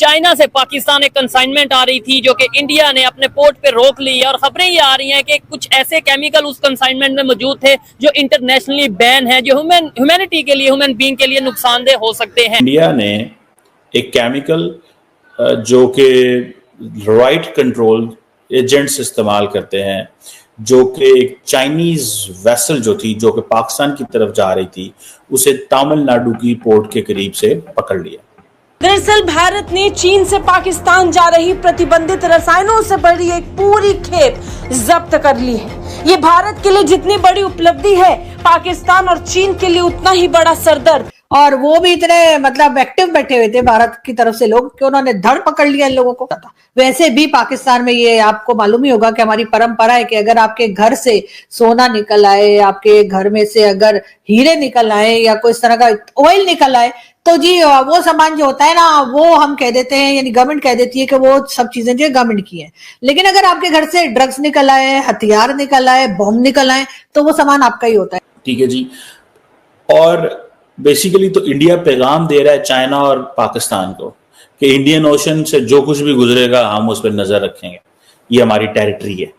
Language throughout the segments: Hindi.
चाइना से पाकिस्तान एक कंसाइनमेंट आ रही थी जो कि इंडिया ने अपने पोर्ट पे रोक ली और खबरें ये आ रही हैं कि कुछ ऐसे केमिकल उस कंसाइनमेंट में मौजूद थे जो इंटरनेशनली बैन है, जो ह्यूमैनिटी के लिए, ह्यूमन बीइंग के लिए नुकसानदेह हो सकते हैं। इंडिया ने एक केमिकल जो कि राइट कंट्रोल एजेंट्स इस्तेमाल करते हैं, जो कि एक चाइनीज वेसल जो थी जो कि पाकिस्तान की तरफ जा रही थी, उसे तमिलनाडु की पोर्ट के करीब से पकड़ लिया। दरअसल भारत ने चीन से पाकिस्तान जा रही प्रतिबंधित रसायनों से भरी एक पूरी खेप जब्त कर ली है। ये भारत के लिए जितनी बड़ी उपलब्धि है, पाकिस्तान और चीन के लिए उतना ही बड़ा सरदर्द। और वो भी इतने मतलब एक्टिव बैठे हुए थे भारत की तरफ से लोग कि उन्होंने धड़ पकड़ लिया इन लोगों को। वैसे भी पाकिस्तान में ये आपको मालूम ही होगा कि हमारी परंपरा है कि अगर आपके घर से सोना निकल आए, आपके घर में से अगर हीरे निकल आए या कोई इस तरह का ऑयल निकल आए, तो जी वो सामान जो होता है ना, वो हम कह देते हैं, यानी गवर्नमेंट कह देती है कि वो सब चीजें जो गवर्नमेंट की है। लेकिन अगर आपके घर से ड्रग्स निकल आए, हथियार निकल आए, बॉम्ब निकल आए, तो वो सामान आपका ही होता है। ठीक है जी। और बेसिकली तो इंडिया पैगाम दे रहा है चाइना और पाकिस्तान को कि इंडियन ओशन से जो कुछ भी गुजरेगा हम उस पर नजर रखेंगे, ये हमारी टेरिटरी है।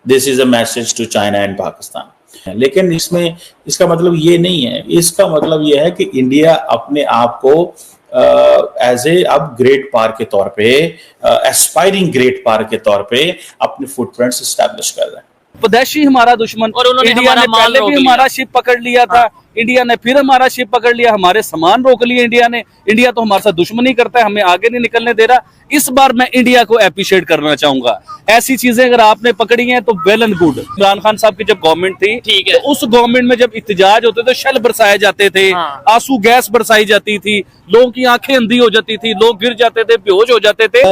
This is a message to China and Pakistan. लेकिन इसमें इसका मतलब ये नहीं है, इसका मतलब ये है कि इंडिया अपने आप को एज ए अब ग्रेट पावर के तौर पे, एस्पायरिंग ग्रेट पावर के तौर पे अपने फुटप्रिंट्स एस्टैब्लिश कर रहा है। स्वदेशी हमारा दुश्मन, और उन्होंने इंडिया ने पहले भी हमारा शिप पकड़ लिया था, इंडिया ने फिर हमारा शिप पकड़ लिया, हमारे सामान रोक लिए इंडिया ने। इंडिया तो हमारे साथ दुश्मनी करता है, हमें आगे नहीं निकलने दे रहा। इस बार मैं इंडिया को एप्रिशिएट करना चाहूंगा। ऐसी चीजें अगर आपने पकड़ी हैं तो well and good. Imran Khan साहब की जब गवर्नमेंट थी, ठीक है, तो उस गवर्नमेंट में जब इत्तेजाज होते तो शल बरसाए जाते थे, आंसू गैस बरसाई जाती थी, लोगों की आंखें अंधी हो जाती थी, लोग गिर जाते थे, बेहोश हो जाते थे।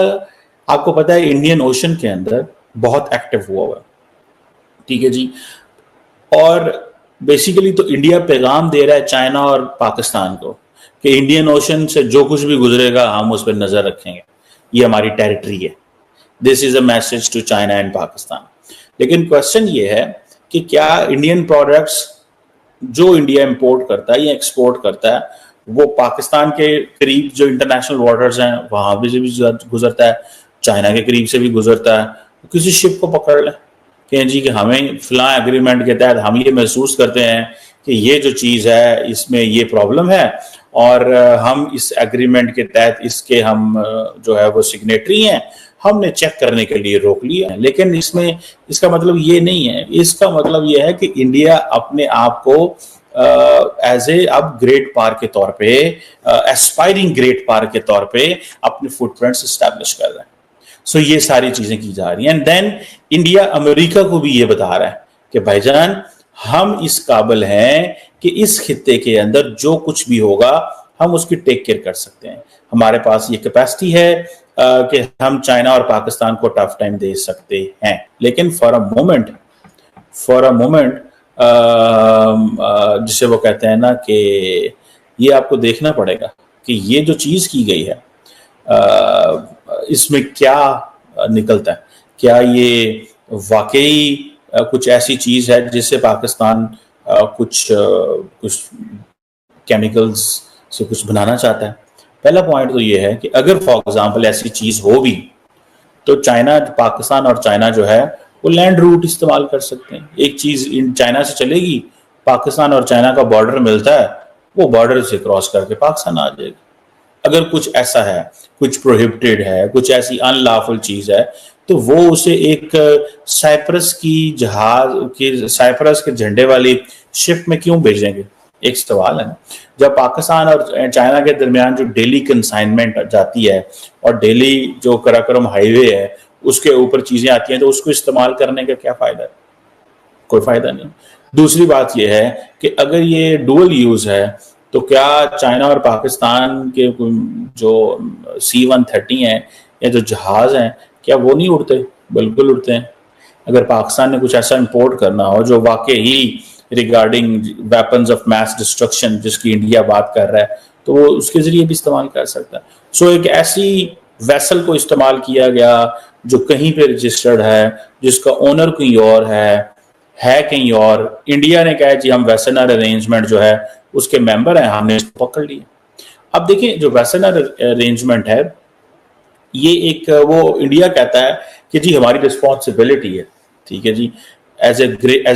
आपको पता है इंडियन ओशन के अंदर बहुत एक्टिव हुआ हुआ है, ठीक है जी। और बेसिकली तो इंडिया पैगाम दे रहा है चाइना और पाकिस्तान को कि इंडियन ओशन से जो कुछ भी गुजरेगा हम उस पर नजर रखेंगे, ये हमारी टेरिटरी है। This is a message to China and Pakistan. लेकिन क्वेश्चन ये है कि क्या इंडियन प्रोडक्ट्स जो इंडिया इंपोर्ट करता है या एक्सपोर्ट करता है, वो पाकिस्तान के करीब जो इंटरनेशनल वाटर्स हैं वहां भी गुजरता है, चाइना के करीब से भी गुजरता है। किसी शिप को पकड़ लें कि जी कि हमें फलां एग्रीमेंट के तहत हम ये महसूस करते हैं कि ये जो चीज़ है इसमें ये प्रॉब्लम है और हम इस एग्रीमेंट के तहत इसके हम जो है वो सिग्नेटरी हैं, हमने चेक करने के लिए रोक लिया है। लेकिन इसमें इसका मतलब ये नहीं है, इसका मतलब ये है कि इंडिया अपने आप को एज ए अब ग्रेट पावर के तौर पे, एस्पायरिंग ग्रेट पावर के तौर पे अपने फुटप्रिंट्स एस्टैब्लिश कर रहा है। सो ये सारी चीजें की जा रही हैं। एंड देन इंडिया अमेरिका को भी ये बता रहा है कि भाईजान हम इस काबिल हैं कि इस खित्ते के अंदर जो कुछ भी होगा हम उसकी टेक केयर कर सकते हैं। हमारे पास ये कैपेसिटी है कि हम चाइना और पाकिस्तान को टफ टाइम दे सकते हैं। लेकिन फॉर अ मोमेंट जिसे वो कहते हैं ना कि ये आपको देखना पड़ेगा कि ये जो चीज की गई है इसमें क्या निकलता है। क्या ये वाकई कुछ ऐसी चीज है जिससे पाकिस्तान कुछ केमिकल्स से कुछ बनाना चाहता है? पहला पॉइंट तो ये है कि अगर फॉर एग्जांपल ऐसी चीज हो भी तो चाइना, पाकिस्तान और चाइना जो है वो लैंड रूट इस्तेमाल कर सकते हैं। एक चीज इन चाइना से चलेगी, पाकिस्तान और चाइना का बॉर्डर मिलता है, वो बॉर्डर से क्रॉस करके पाकिस्तान आ जाएगा। अगर कुछ ऐसा है, कुछ प्रोहिबिटेड है, कुछ ऐसी अनलॉफुल चीज है, तो वो उसे एक साइप्रस के झंडे वाली शिप में क्यों भेजेंगे? एक सवाल है ना। जब पाकिस्तान और चाइना के दरमियान जो डेली कंसाइनमेंट जाती है और डेली जो कराकोरम हाईवे है उसके ऊपर चीजें आती हैं, तो उसको इस्तेमाल करने का क्या फायदा है? कोई फायदा नहीं। दूसरी बात यह है कि अगर ये डुअल यूज है तो क्या चाइना और पाकिस्तान के जो C-130 हैं या जो जहाज हैं, क्या वो नहीं उड़ते? बिल्कुल उड़ते हैं। अगर पाकिस्तान ने कुछ ऐसा इंपोर्ट करना हो जो वाकई ही regarding weapons of mass destruction जिसकी इंडिया बात कर रहा है, तो वो उसके जरिए भी इस्तेमाल कर सकता है। सो एक ऐसी वेसल को इस्तेमाल किया गया जो कहीं पे रजिस्टर्ड है, जिसका ओनर कहीं और है कहीं और। इंडिया ने कहा जी हम वेसनर अरेंजमेंट जो है उसके मेंबर हैं, हमने इसको पकड़ लिया। अब देखिए जो वेसनर अरेंजमेंट है ये एक वो इंडिया कहता है कि जी हमारी रिस्पॉन्सिबिलिटी है, ठीक है जी, एज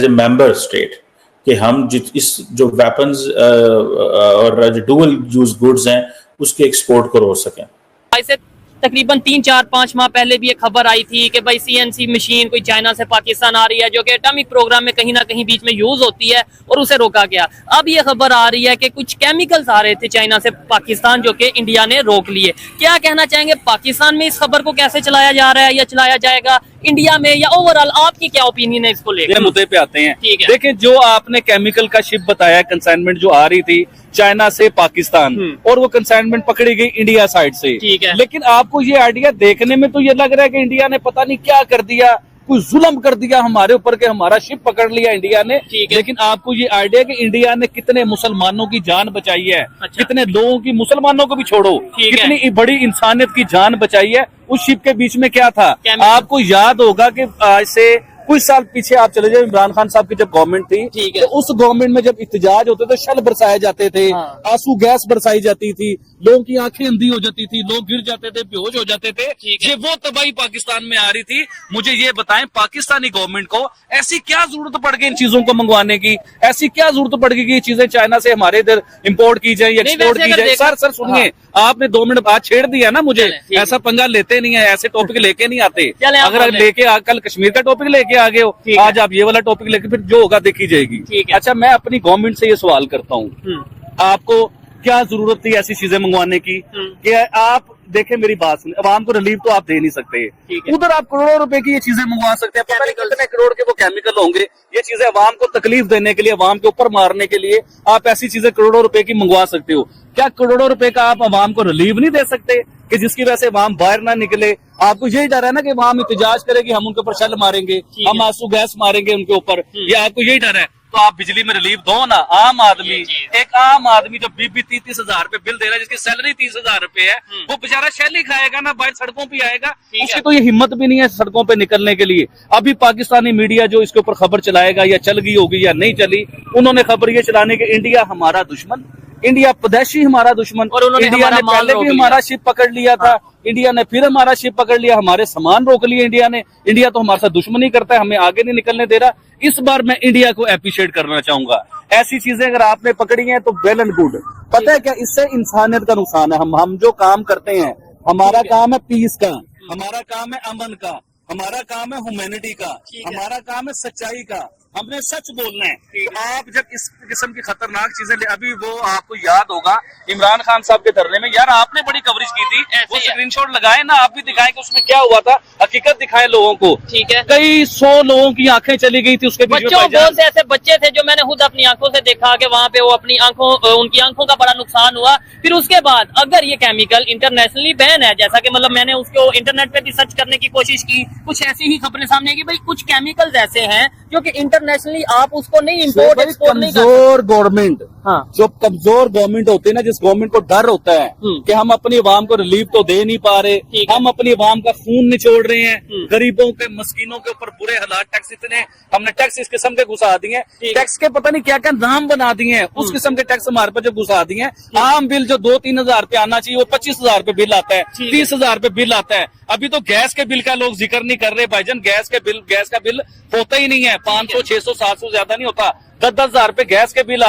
ए मेंबर स्टेट, कि हम इस जो वेपन्स और जो डुअल यूज गुड्स हैं उसके एक्सपोर्ट को रोक सकें। ऐसे तकरीबन 3-4-5 माह पहले भी एक खबर आई थी कि भाई CNC मशीन कोई चाइना से पाकिस्तान आ रही है जो कि एटॉमिक प्रोग्राम में कहीं ना कहीं बीच में यूज होती है और उसे रोका गया। अब ये खबर आ रही है कि कुछ केमिकल्स आ रहे थे चाइना से पाकिस्तान जो कि इंडिया ने रोक लिए। क्या कहना चाहेंगे, पाकिस्तान में इस खबर को कैसे चलाया जा रहा है या चलाया जाएगा इंडिया में, या ओवरऑल आपकी क्या ओपिनियन है इसको लेकर? मुद्दे पे आते हैं। ठीक है। देखिए, जो आपने केमिकल का शिप बताया, कंसाइनमेंट जो आ रही थी चाइना से पाकिस्तान, और वो कंसाइनमेंट पकड़ी गई इंडिया साइड से। ठीक है। लेकिन आपको ये आइडिया देखने में तो ये लग रहा है कि इंडिया ने पता नहीं क्या कर दिया, कोई जुल्म कर दिया हमारे ऊपर के हमारा शिप पकड़ लिया इंडिया ने। लेकिन आपको ये आइडिया कि इंडिया ने कितने मुसलमानों की जान बचाई है, कितने लोगों की, मुसलमानों को भी छोड़ो, कितनी बड़ी इंसानियत की जान बचाई है। उस शिप के बीच में क्या था? आपको याद होगा कि आज से कुछ साल पीछे आप चले जाए, इमरान खान साहब की जब गवर्नमेंट थी, तो उस गवर्नमेंट में जब इhtजाज होते थे, शल बरसाए जाते थे, आंसू गैस बरसाई जाती थी, लोगों की आंखें अंधी हो जाती थी, लोग गिर जाते थे, बेहोश हो जाते थे। ये वो तबाही पाकिस्तान में आ रही थी। मुझे ये बताएं, पाकिस्तानी गवर्नमेंट को ऐसी क्या जरूरत पड़ गई इन चीजों को मंगवाने की? ऐसी क्या जरूरत पड़ गई कि ये चीजें चाइना से हमारे इधर इम्पोर्ट की जाए, एक्सपोर्ट की जाए? सर सुनिए, आपने 2 मिनट बाद छेड़ दिया ना मुझे। ऐसा पंगा लेते नहीं है, ऐसे टॉपिक लेके नहीं आते। अगर लेके कल कश्मीर का टॉपिक लेके आ गए हो, आज आप ये वाला टॉपिक लेके, फिर जो होगा देखी जाएगी। अच्छा, मैं अपनी गवर्नमेंट से ये सवाल करता हूँ, आपको क्या जरूरत थी ऐसी चीजें मंगवाने की? कि आप देखें, मेरी बात सुनिए, अवाम को रिलीफ तो आप दे नहीं सकते। उधर आप करोड़ों रुपए की ये चीजें मंगवा सकते हैं, पता नहीं कितने करोड़ के वो केमिकल होंगे। ये चीजें अवाम को तकलीफ देने के लिए, अवाम के ऊपर मारने के लिए आप ऐसी चीजें करोड़ों रुपए की मंगवा सकते हो। क्या करोड़ों रुपए का आप अवाम को रिलीफ नहीं दे सकते कि जिसकी वजह से अवाम बाहर ना निकले? आपको यही डर है ना कि अवाम एहतजाज करेगी, हम उनके ऊपर शल मारेंगे, हम आंसू गैस मारेंगे उनके ऊपर, ये आपको यही डर है। तो आप बिजली में रिलीफ दो ना। आम आदमी, एक आम आदमी जो 20-30 हजार रुपए बिल दे रहा है, जिसकी सैलरी 30 हजार रुपए है, वो बेचारा शैल ही खाएगा ना, बाहर सड़कों पे आएगा। उसकी तो ये हिम्मत भी नहीं है सड़कों पे निकलने के लिए। अभी पाकिस्तानी मीडिया जो इसके ऊपर खबर चलाएगा, या चल गई होगी या नहीं चली, उन्होंने खबर ये चलाने की इंडिया हमारा दुश्मन, इंडिया पदेशी हमारा दुश्मन, और उन्होंने इंडिया ने पहले भी हमारा शिप पकड़ लिया था, इंडिया ने फिर हमारा शिप पकड़ लिया, हमारे सामान रोक लिए इंडिया ने। इंडिया तो हमारे साथ दुश्मनी करता है, हमें आगे नहीं निकलने दे रहा। इस बार मैं इंडिया को एप्रिशिएट करना चाहूंगा। ऐसी चीजें अगर आपने पकड़ी हैं तो वेल एंड गुड। पता है क्या, इससे इंसानियत का नुकसान है। हम जो काम करते हैं, हमारा काम है पीस का, हमारा काम है अमन का, हमारा काम है ह्यूमैनिटी का, हमारा काम है सच्चाई का, हमने सच बोलना है। तो आप जब इस किस्म की खतरनाक चीजें ले, अभी वो आपको याद होगा इमरान खान साहब के धरने में, यार आपने बड़ी कवरेज की थी, वो स्क्रीनशॉट लगाए ना, आप भी दिखाएं कि उसमें क्या हुआ था, हकीकत दिखाए लोगों को। ठीक है, कई 100 लोगों की आंखें चली गई थी उसके बीच में। बहुत से ऐसे बच्चे थे जो मैंने खुद अपनी आंखों से देखा कि वहाँ पे वो अपनी आंखों, उनकी आंखों का बड़ा नुकसान हुआ। फिर उसके बाद अगर ये केमिकल इंटरनेशनली बैन है, जैसा कि मतलब मैंने उसको इंटरनेट पे भी सर्च करने की कोशिश की, कुछ ऐसी ही खबरें सामने की, भाई कुछ केमिकल्स ऐसे हैं जो कि इंटरनेशनली आप उसको नहीं इंपोर्ट एक्सपोर्ट नहीं कर सकते। कमजोर गवर्नमेंट, जो कमजोर गवर्नमेंट होती है ना, जिस गवर्नमेंट को डर होता है कि हम अपनी अवाम को रिलीफ तो दे नहीं पा रहे, हम अपनी अवाम का खून निचोड़ रहे हैं, गरीबों के मस्कीनों के ऊपर बुरे हालात, टैक्स इतने हमने टैक्स इस किस्म के घुसा दिए हैं, टैक्स के पता नहीं क्या क्या नाम बना दिए हैं, उस किस्म के टैक्स हमारे पर जो घुसा दिए हैं। आम बिल जो 2-3 हजार रुपये आना चाहिए, वो 25 हजार रुपये बिल आता है, 30 हजार रुपये बिल आता है। अभी तो गैस के बिल का लोग जिक्र नहीं कर रहे भाईजान, गैस का बिल होता ही नहीं है, 500, 600, 700 ज्यादा नहीं होता, 10-10 हजार रुपये गैस के बिल